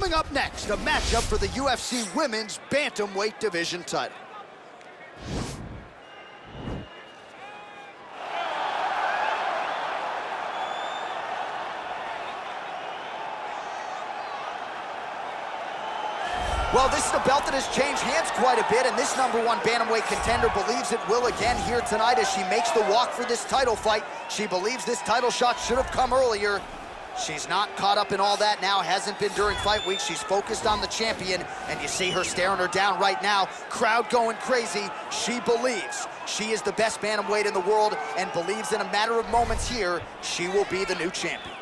Coming up next, a matchup for the UFC Women's Bantamweight Division title. Well, this is a belt that has changed hands quite a bit, and this #1 bantamweight contender believes it will again here tonight as she makes the walk for this title fight. She believes this title shot should have come earlier. She's not caught up in all that now, hasn't been during fight week. She's focused on the champion, and you see her staring her down right now. Crowd going crazy. She believes she is the best bantamweight in the world and believes in a matter of moments here, she will be the new champion.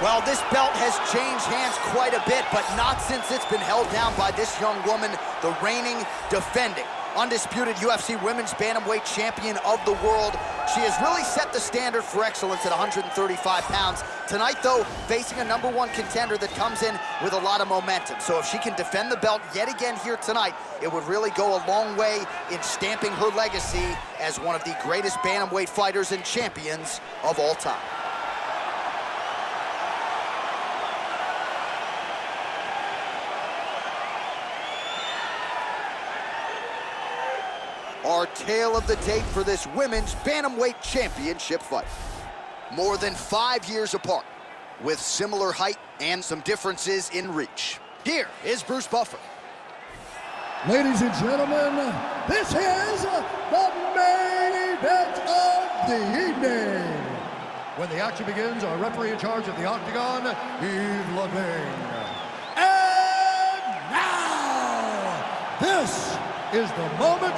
Well, this belt has changed hands quite a bit, but not since it's been held down by this young woman, the reigning, defending, undisputed UFC Women's Bantamweight Champion of the world. She has really set the standard for excellence at 135 pounds. Tonight, though, facing a #1 contender that comes in with a lot of momentum. So if she can defend the belt yet again here tonight, it would really go a long way in stamping her legacy as one of the greatest bantamweight fighters and champions of all time. Our tale of the tape for this Women's Bantamweight Championship fight. More than 5 years apart, with similar height and some differences in reach. Here is Bruce Buffer. Ladies and gentlemen, this is the main event of the evening. When the action begins, our referee in charge of the Octagon, Yves Levine. And now, this is the moment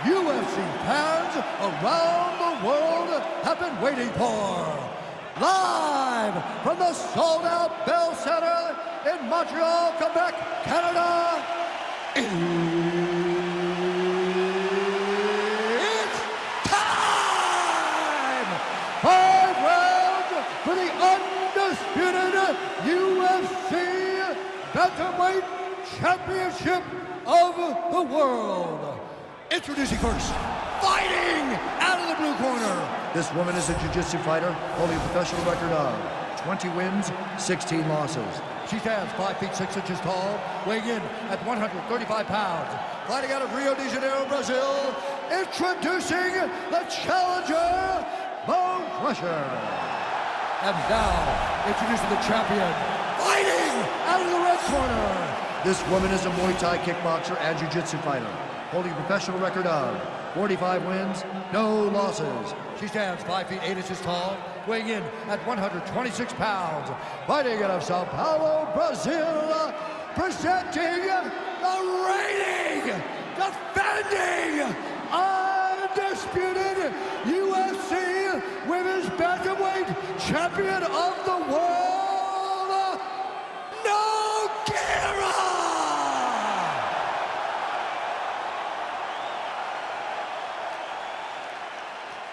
UFC fans around the world have been waiting for. Live from the sold-out Bell Center in Montreal, Quebec, Canada, it's time! 5 rounds for the undisputed UFC Bantamweight Championship of the world. Introducing first, fighting out of the blue corner. This woman is a jiu-jitsu fighter holding a professional record of 20 wins, 16 losses. She stands 5 feet 6 inches tall, weighing in at 135 pounds. Fighting out of Rio de Janeiro, Brazil, introducing the challenger, Bone Crusher. And now, introducing the champion, fighting out of the red corner. This woman is a Muay Thai kickboxer and jiu-jitsu fighter, holding a professional record of 45 wins, no losses. She stands 5 feet 8 inches tall, weighing in at 126 pounds. Fighting out of Sao Paulo, Brazil, presenting the reigning, defending, undisputed UFC Women's Bantamweight Champion of the world, Nogueira!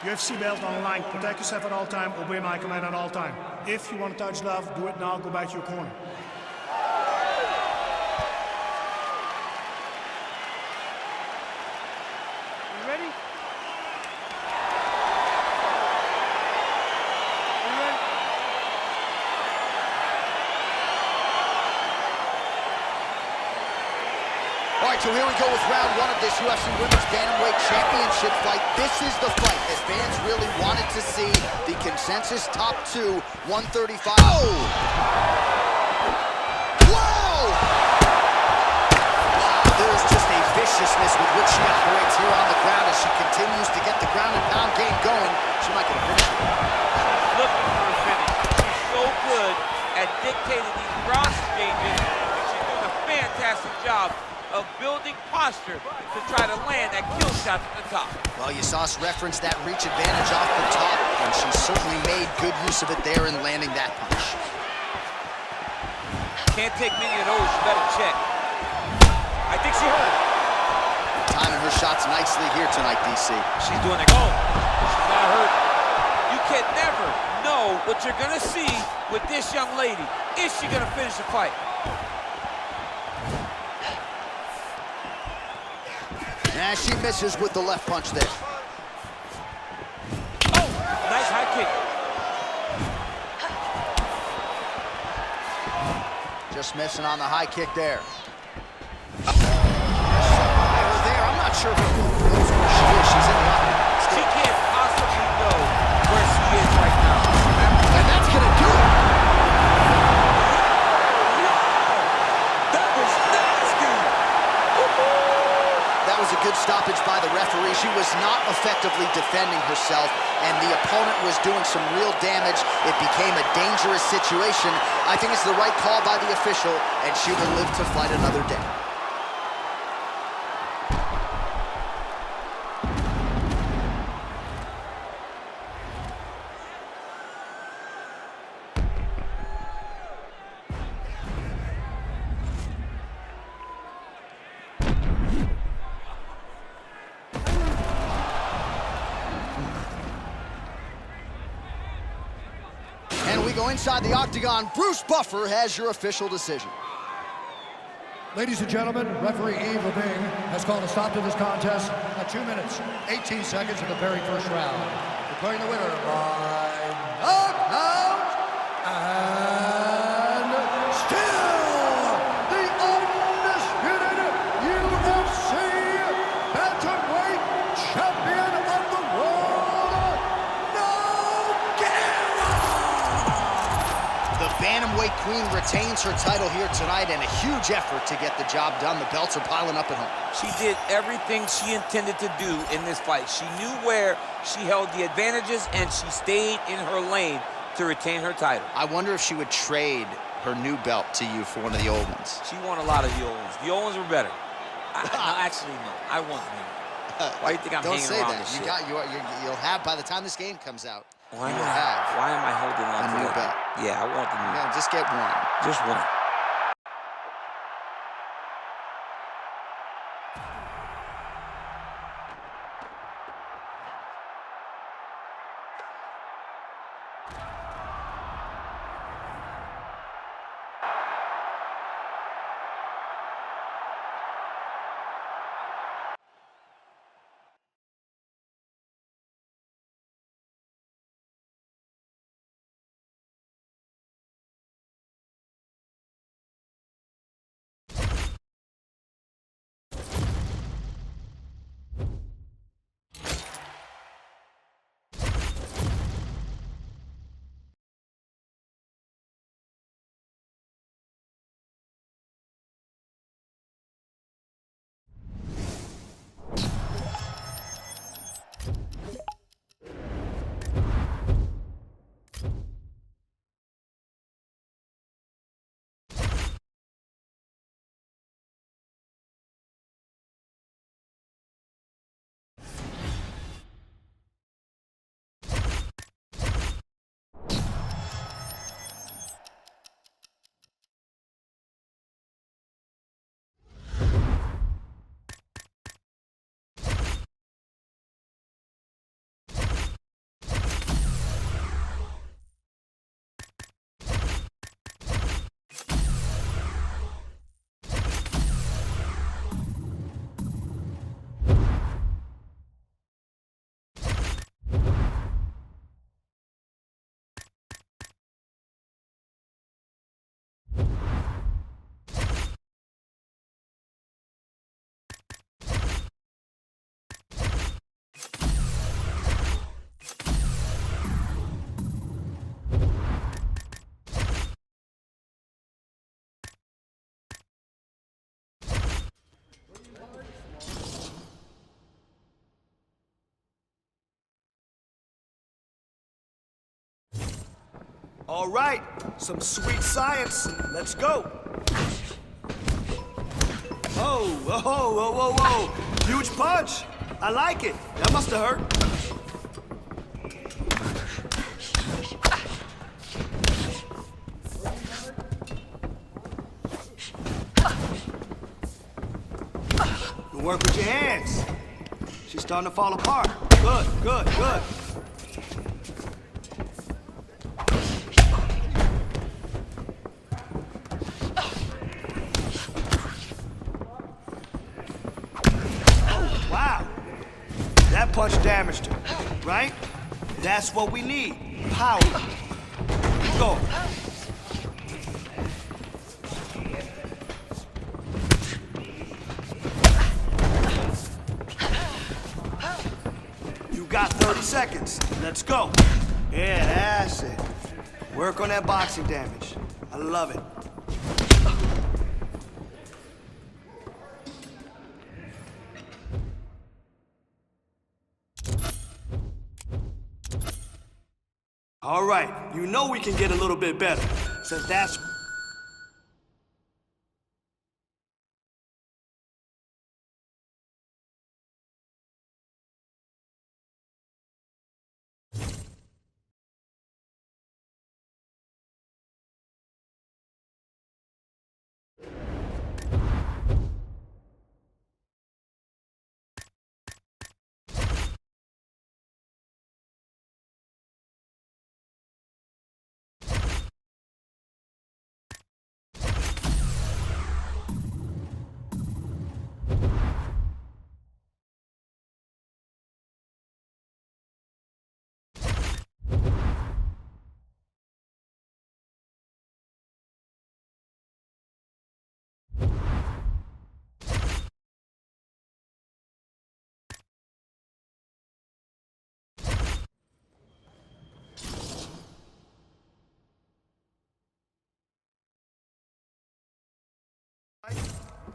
UFC belt on the line. Protect yourself at all time. Obey my command at all time. If you want to touch love, do it now. Go back to your corner. You ready? All right, so here we go with round 1 of this UFC Women's Bantamweight Championship fight. This is the fight that fans really wanted to see. The consensus top 2, 135. Oh! Whoa! Wow, there's just a viciousness with which she operates here on the ground as she continues to get the ground and pound game going. She might get a finish. She's looking for a finish. She's so good at dictating these ground exchanges, and she's doing a fantastic job of building posture to try to land that kill shot at the top. Well, you saw us reference that reach advantage off the top, and she certainly made good use of it there in landing that punch. Can't take many of those, you better check. I think she heard it. Timing her shots nicely here tonight, DC. She's doing it. Oh, she's got hurt. You can never know what you're gonna see with this young lady. Is she gonna finish the fight? And she misses with the left punch there. Oh, nice high kick. Just missing on the high kick there. I'm not sure who knows where she is. She's in the audience. She can't possibly know where she is right now. And that's gonna do it. That was nasty. That was a good stoppage by the referee. She was not effectively defending herself, and the opponent was doing some real damage. It became a dangerous situation. I think it's the right call by the official, and she will live to fight another day. And we go inside the octagon. Bruce Buffer has your official decision. Ladies and gentlemen, referee Eve Levine has called a stop to this contest at 2 minutes, 18 seconds of the very first round. Declaring the winner by knockout, and still the undisputed UFC bantamweight champion of the world, The bantamweight queen retains her title here tonight, and a huge effort to get the job done. The belts are piling up at home. She did everything she intended to do in this fight. She knew where she held the advantages, and she stayed in her lane to retain her title. I wonder if she would trade her new belt to you for one of the old ones. She won a lot of the old ones. The old ones were better. Actually, no. I want them. Why do you think I'm Don't hanging say around that. this You shit? got, you'll have, by the time this game comes out, Why you am will I- have Why am I holding on a to new it? belt. Yeah, I want the new. Yeah, just get one. Just one. All right, some sweet science. Let's go. Oh, whoa, whoa, whoa, whoa. Huge punch. I like it. That must have hurt. Work with your hands. She's starting to fall apart. Good, good, good. Oh, wow. That punch damaged her, right? That's what we need. Power. Go. You got 30 seconds. Let's go. Yeah, that's it. Work on that boxing damage. I love it. All right, you know we can get a little bit better. So that's...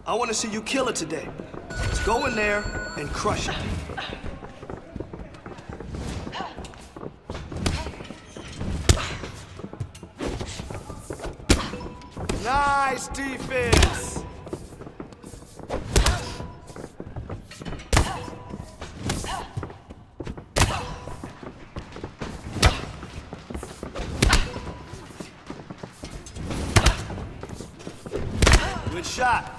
I want to see you kill it today. Let's go in there and crush it. Nice defense. Good shot.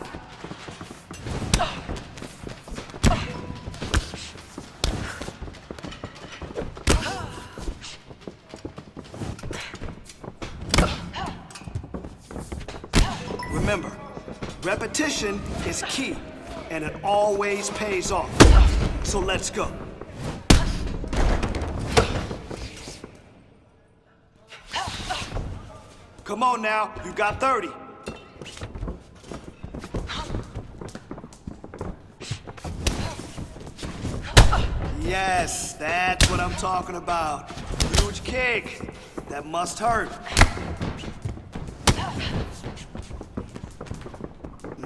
Remember, repetition is key, and it always pays off. So let's go. Come on now, you got 30. Yes, that's what I'm talking about. Huge kick. That must hurt.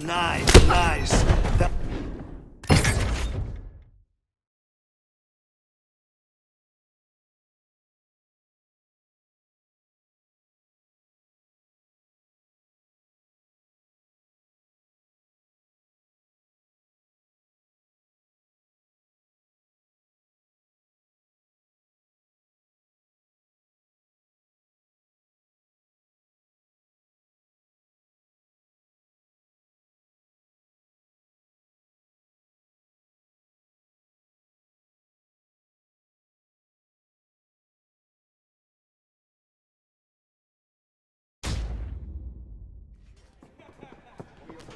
Nice, nice.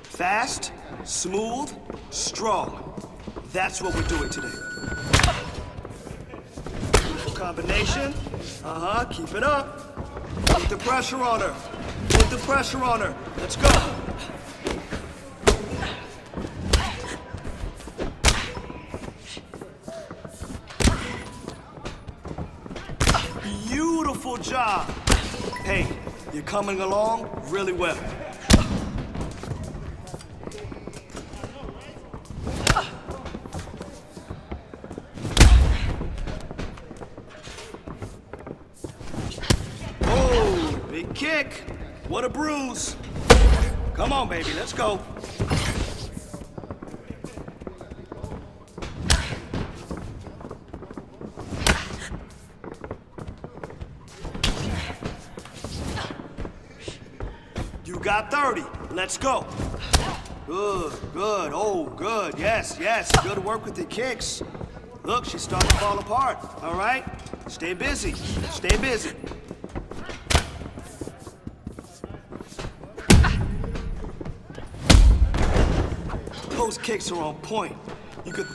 Fast, smooth, strong. That's what we're doing today. Beautiful combination. Keep it up. Put the pressure on her. Put the pressure on her. Let's go. Beautiful job. Hey, you're coming along really well. Big kick. What a bruise. Come on, baby, let's go. You got 30. Let's go. Good, good, oh, good, yes, yes, good work with the kicks. Look, she's starting to fall apart, all right? Stay busy, stay busy. Those kicks are on point. You could...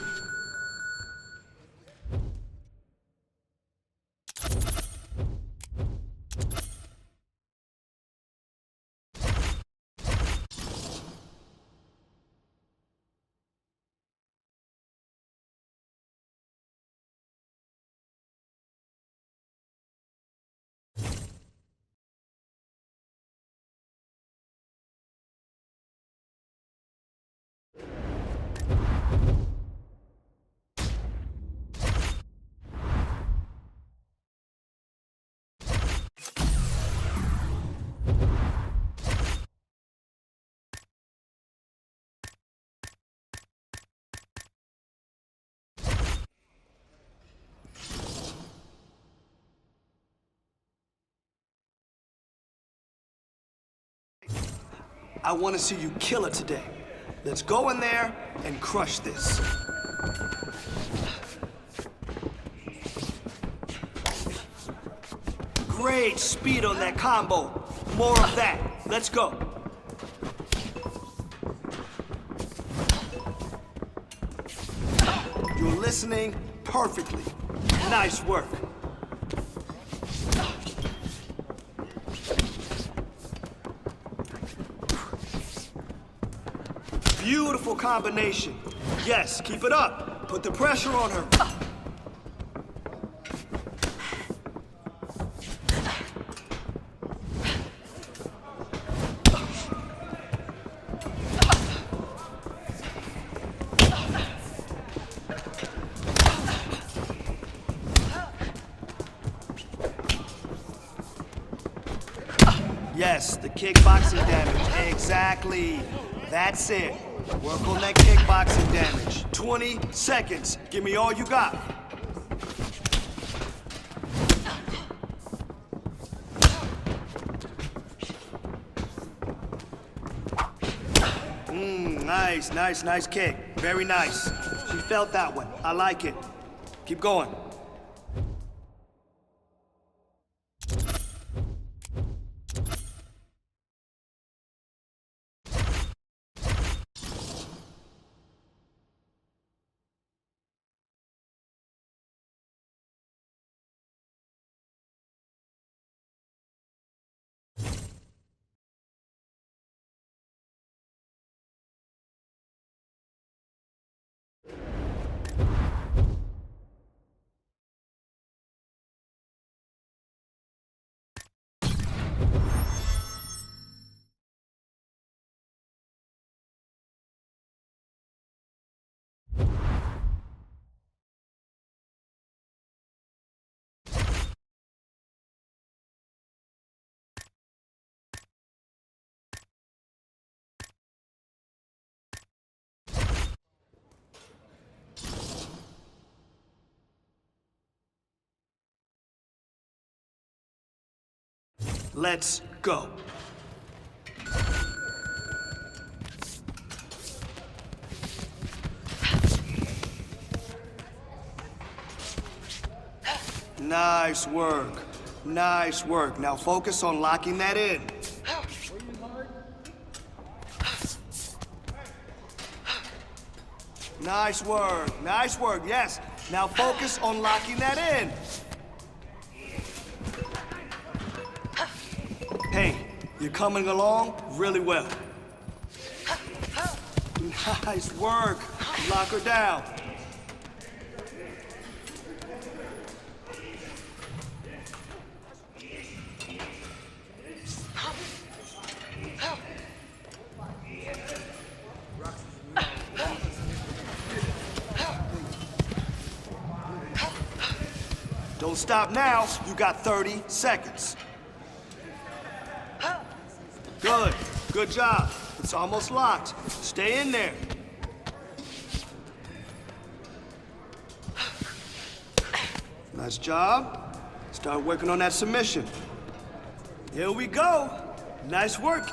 I want to see you kill it today. Let's go in there and crush this. Great speed on that combo. More of that. Let's go. You're listening perfectly. Nice work. Beautiful combination. Yes, keep it up. Put the pressure on her. Yes, the kickboxing damage. Exactly. That's it. Work on that kickboxing damage. 20 seconds. Give me all you got. Nice, nice, nice kick. Very nice. She felt that one. I like it. Keep going. Let's go. Nice work. Nice work. Now focus on locking that in. Nice work. Nice work. Yes. Now focus on locking that in. Hey, you're coming along really well. Nice work. Lock her down. Don't stop now. You got 30 seconds. Good. Good job. It's almost locked. Stay in there. Nice job. Start working on that submission. Here we go. Nice work.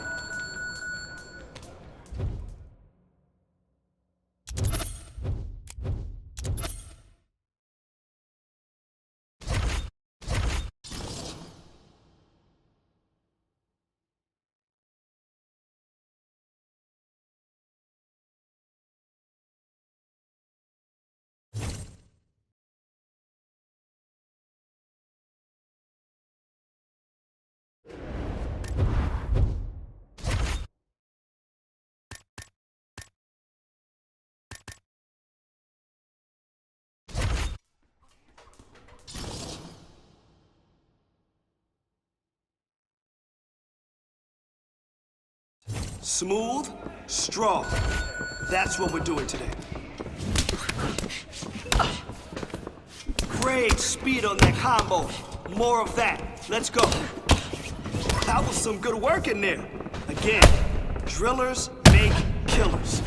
Smooth, strong. That's what we're doing today. Great speed on that combo. More of that. Let's go. That was some good work in there. Again, drillers make killers.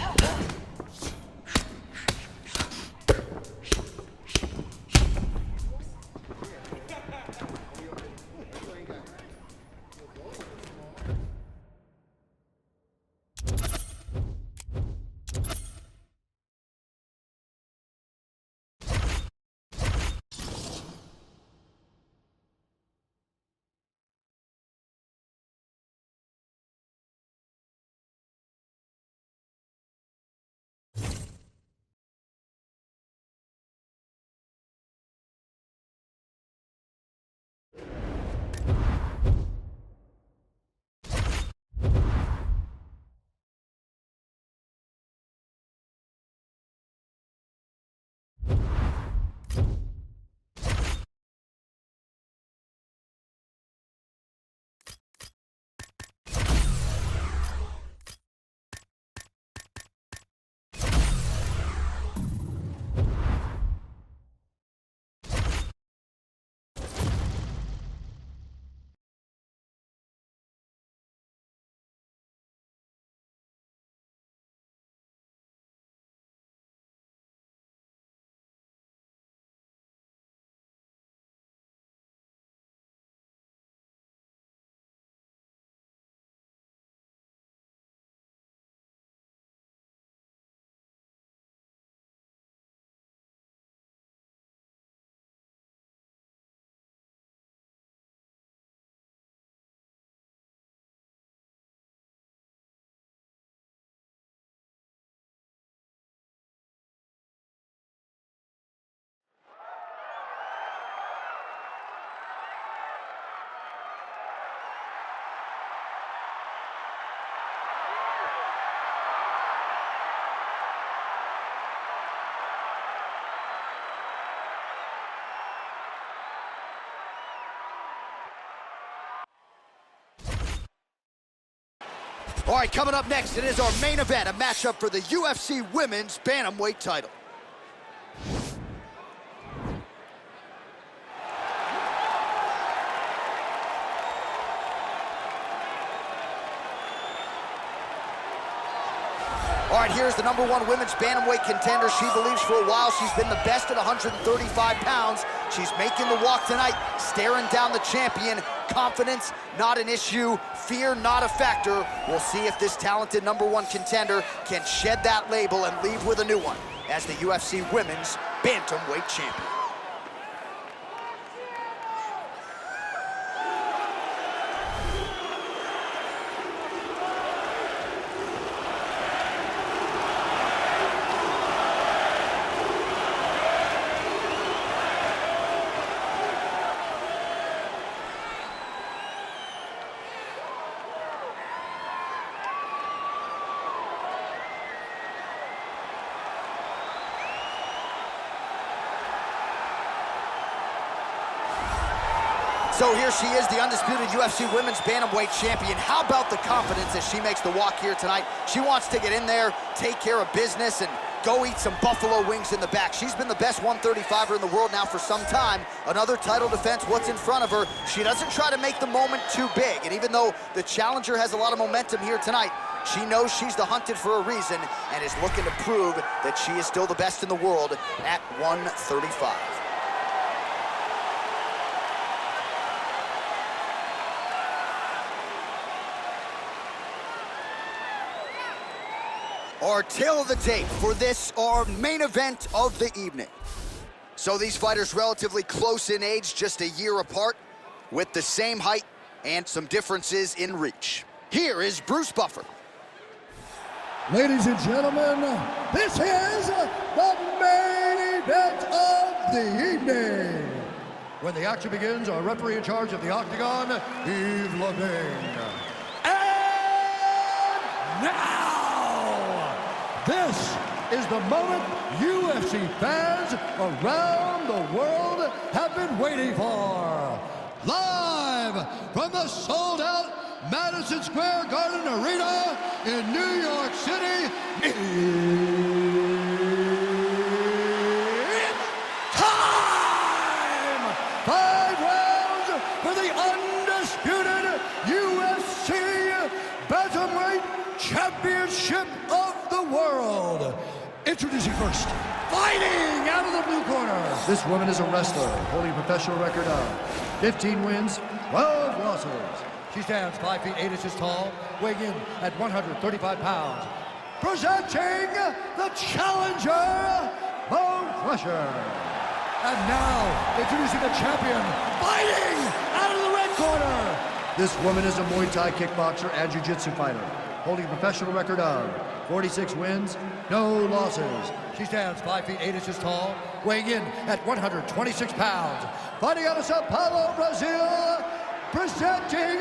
All right, coming up next, it is our main event, a matchup for the UFC Women's Bantamweight title. All right, here's the #1 women's bantamweight contender. She believes for a while she's been the best at 135 pounds. She's making the walk tonight, staring down the champion. Confidence, not an issue. Fear, not a factor. We'll see if this talented #1 contender can shed that label and leave with a new one as the UFC Women's Bantamweight Champion. So here she is, the undisputed UFC Women's Bantamweight Champion. How about the confidence as she makes the walk here tonight? She wants to get in there, take care of business, and go eat some buffalo wings in the back. She's been the best 135er in the world now for some time. Another title defense, what's in front of her? She doesn't try to make the moment too big. And even though the challenger has a lot of momentum here tonight, she knows she's the hunted for a reason and is looking to prove that she is still the best in the world at 135. Our tail of the tape for this, our main event of the evening. So these fighters relatively close in age, just a year apart, with the same height and some differences in reach. Here is Bruce Buffer. Ladies and gentlemen, this is the main event of the evening. When the action begins, our referee in charge of the Octagon, Yves Levine. And now, this is the moment UFC fans around the world have been waiting for. Live from the sold-out Madison Madison Square Garden Arena in New York City. It's time! 5 rounds for the undisputed UFC Bantamweight Championship of the World. Introducing first, fighting out of the blue corner. This woman is a wrestler, holding a professional record of 15 wins, 12 losses. She stands 5 feet 8 inches tall, weighing in at 135 pounds. Presenting the challenger, Bone Crusher. And now, introducing the champion, fighting out of the red corner. This woman is a Muay Thai kickboxer and jiu-jitsu fighter, holding a professional record of 46 wins, no losses. She stands 5 feet 8 inches tall, weighing in at 126 pounds. Fighting out of Sao Paulo, Brazil, presenting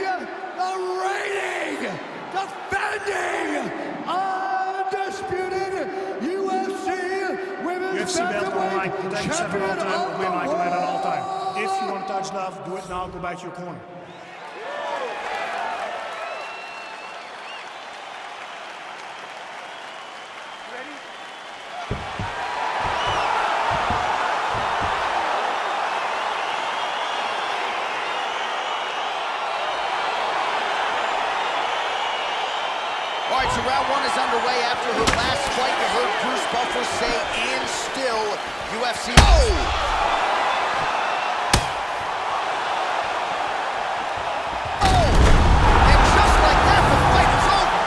the reigning, defending, undisputed UFC Women's UFC belt online, Bantamweight protect yourself at all Champion time, of obey my the command at all world. time. If you want to touch love, do it now, go back to your corner. All right, so round 1 is underway after her last fight. You heard Bruce Buffer say, and still, UFC. Oh! And just like that, the fight is over.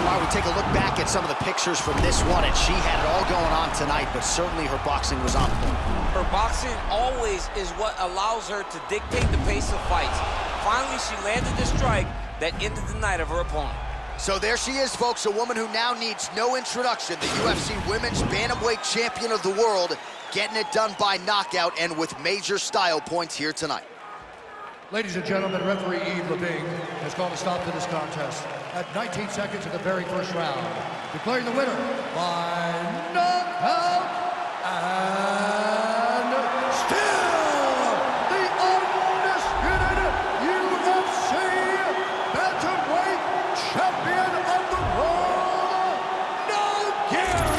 While we take a look back at some of the pictures from this one, and she had it all going on tonight, but certainly her boxing was on point. Her boxing always is what allows her to dictate the pace of fights. Finally, she landed the strike that ended the night of her opponent. So there she is, folks, a woman who now needs no introduction, the UFC Women's Bantamweight Champion of the World, getting it done by knockout and with major style points here tonight. Ladies and gentlemen, referee Yves Leving has called a stop to this contest at 19 seconds of the very first round, declaring the winner by knockout and still the undisputed UFC Bantamweight Champion of the World, Nogueira.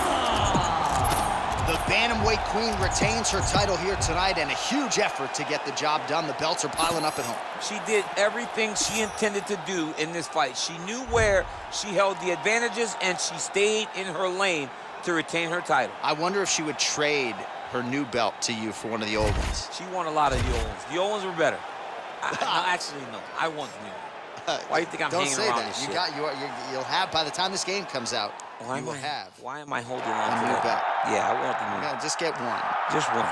The Bantamweight Queen retains her title here tonight, and a huge effort to get the job done. The belts are piling up at home. She did everything she intended to do in this fight. She knew where she held the advantages, and she stayed in her lane to retain her title. I wonder if she would trade her new belt to you for one of the old ones. She won a lot of the old ones. The old ones were better. Actually, no. I want the new one. Why do you think I'm hanging around this shit? You'll have, by the time this game comes out, Why you will have Why am I holding on a to new that? belt. Yeah, I want the new one. Yeah, just get one. Just one.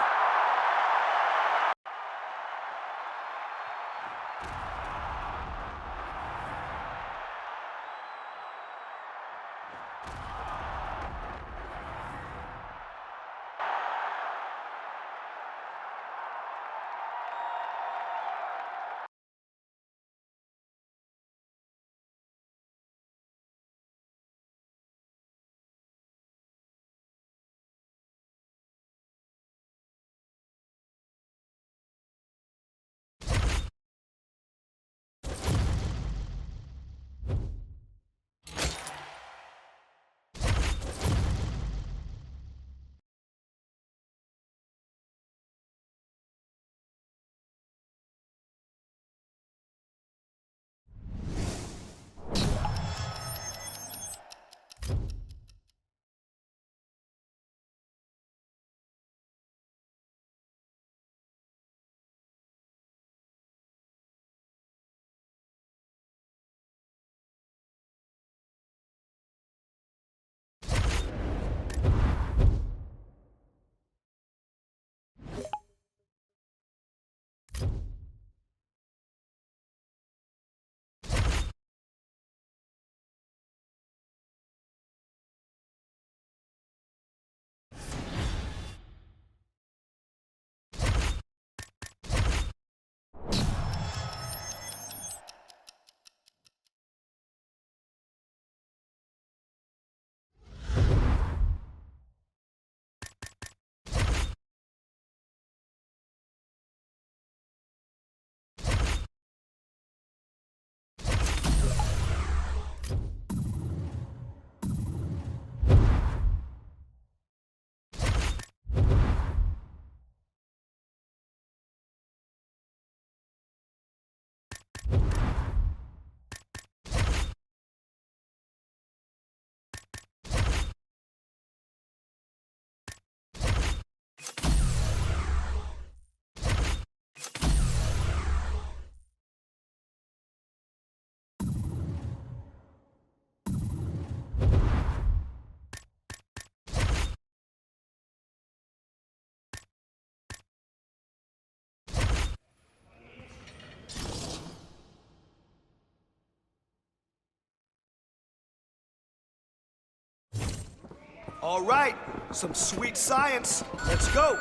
All right, some sweet science. Let's go.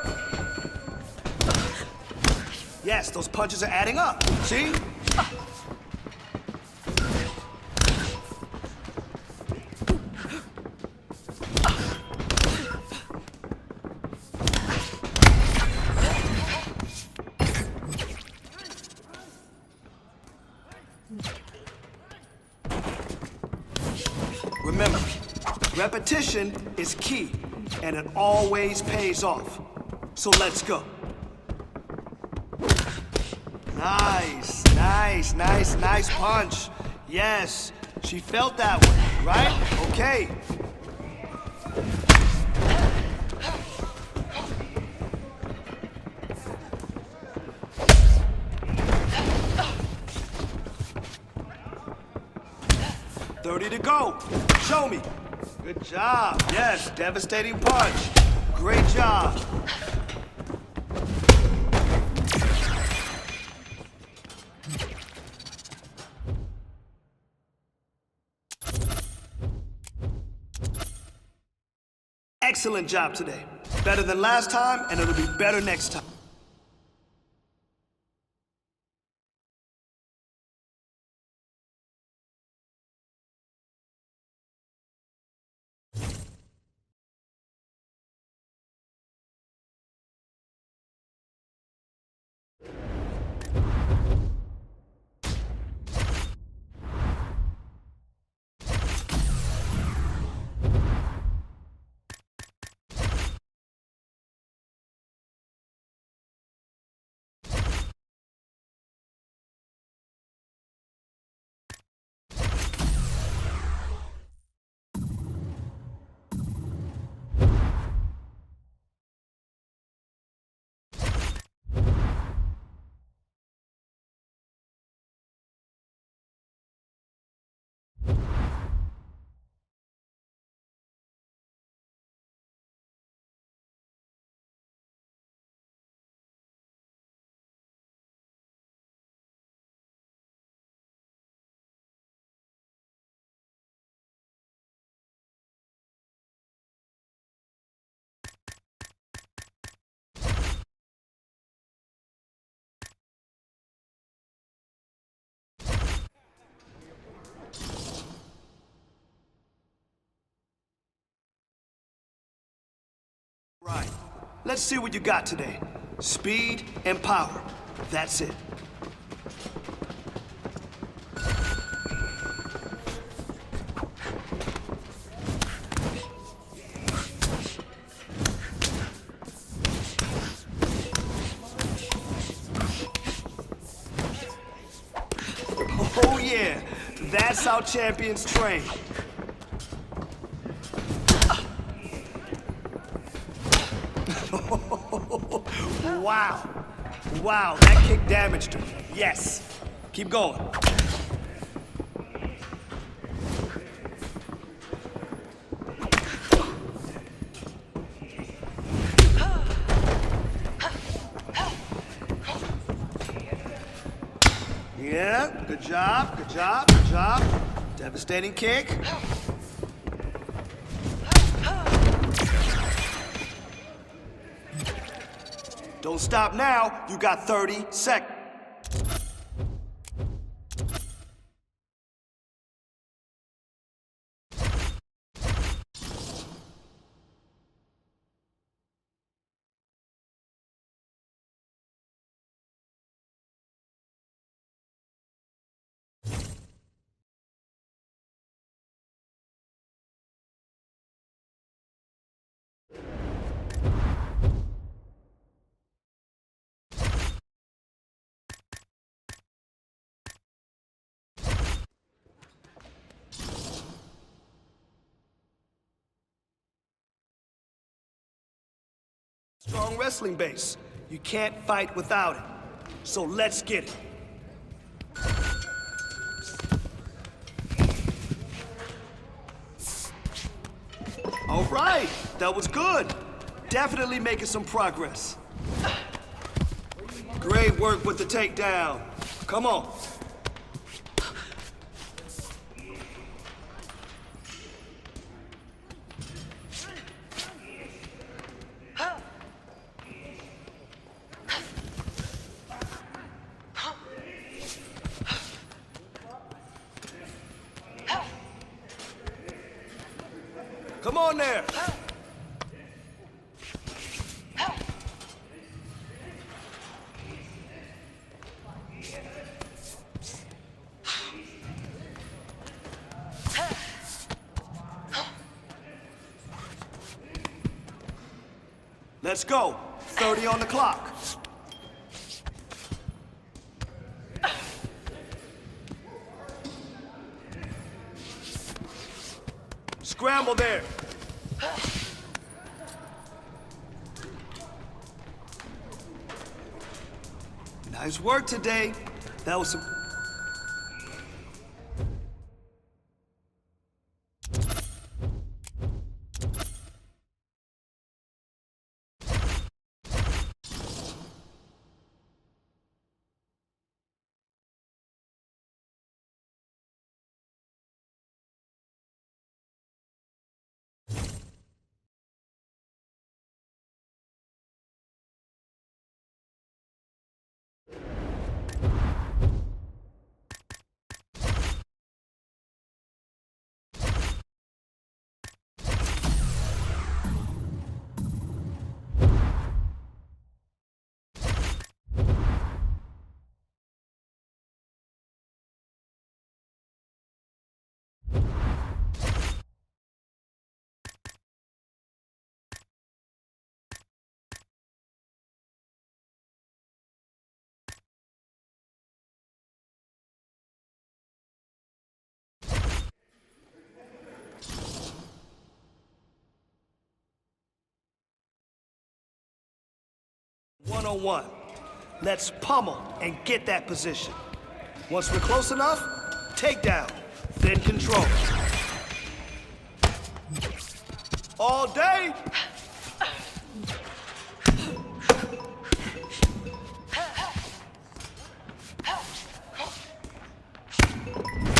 Yes, those punches are adding up. See? Remember, repetition is key, and it always pays off. So let's go. Nice, nice, nice, nice punch. Yes, she felt that one, right? Okay. $30 to go. Show me. Good job. Yes, devastating punch. Great job. Excellent job today. Better than last time, and it'll be better next time. Right. Let's see what you got today. Speed and power. That's it. Oh yeah, that's how champions train. Wow. Wow, that kick damaged her. Yes. Keep going. Yeah, good job, good job, good job. Devastating kick. Don't stop now, you got 30 seconds. Strong wrestling base. You can't fight without it. So let's get it. All right, that was good. Definitely making some progress. Great work with the takedown. Come on. Come on there. Let's go. 30 on the clock. Scramble there. Nice work today. That was some... One-on-one. Let's pummel and get that position. Once we're close enough, takedown, then control. All day.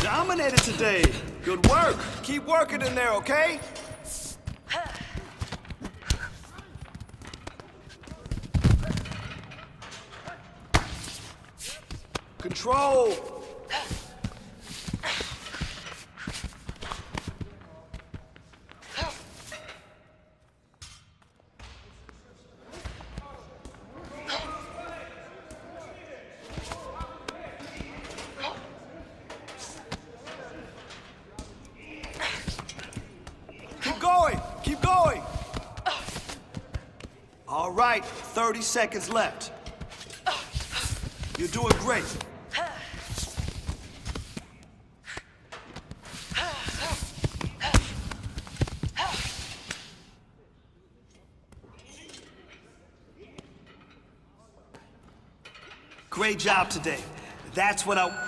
Dominated today. Good work. Keep working in there, okay? Control. Keep going. Keep going. All right, 30 seconds left. You're doing great. Great job today. That's what I...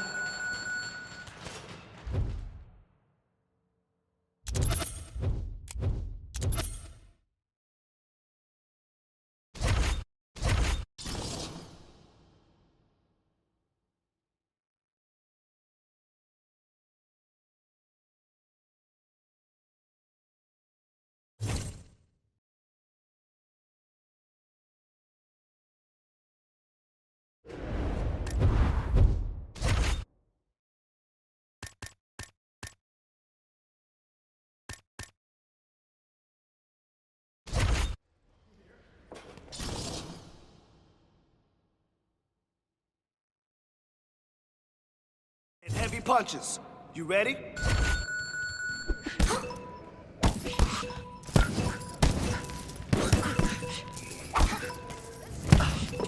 And heavy punches. You ready?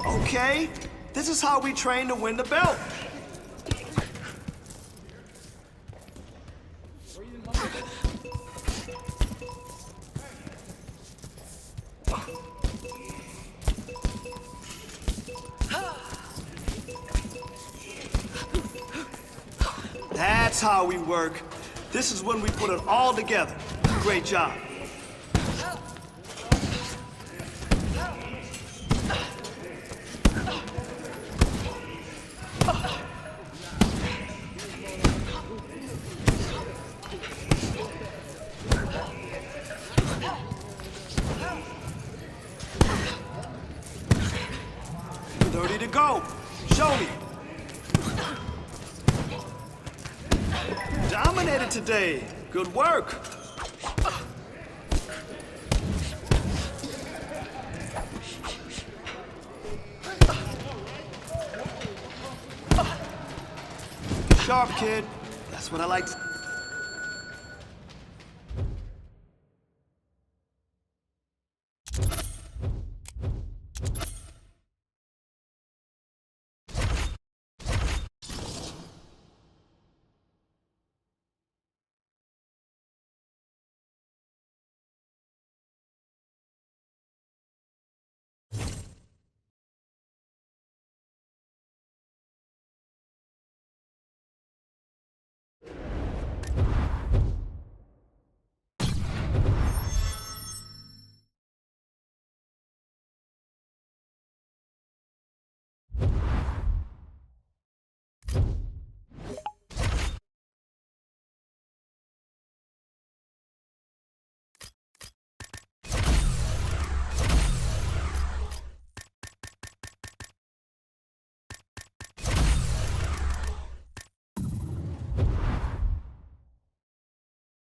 Okay, this is how we train to win the belt. That's how we work. This is when we put it all together. Great job. Ready to go. Show me. Dominated today. Good work. Sharp, kid. That's what I like to...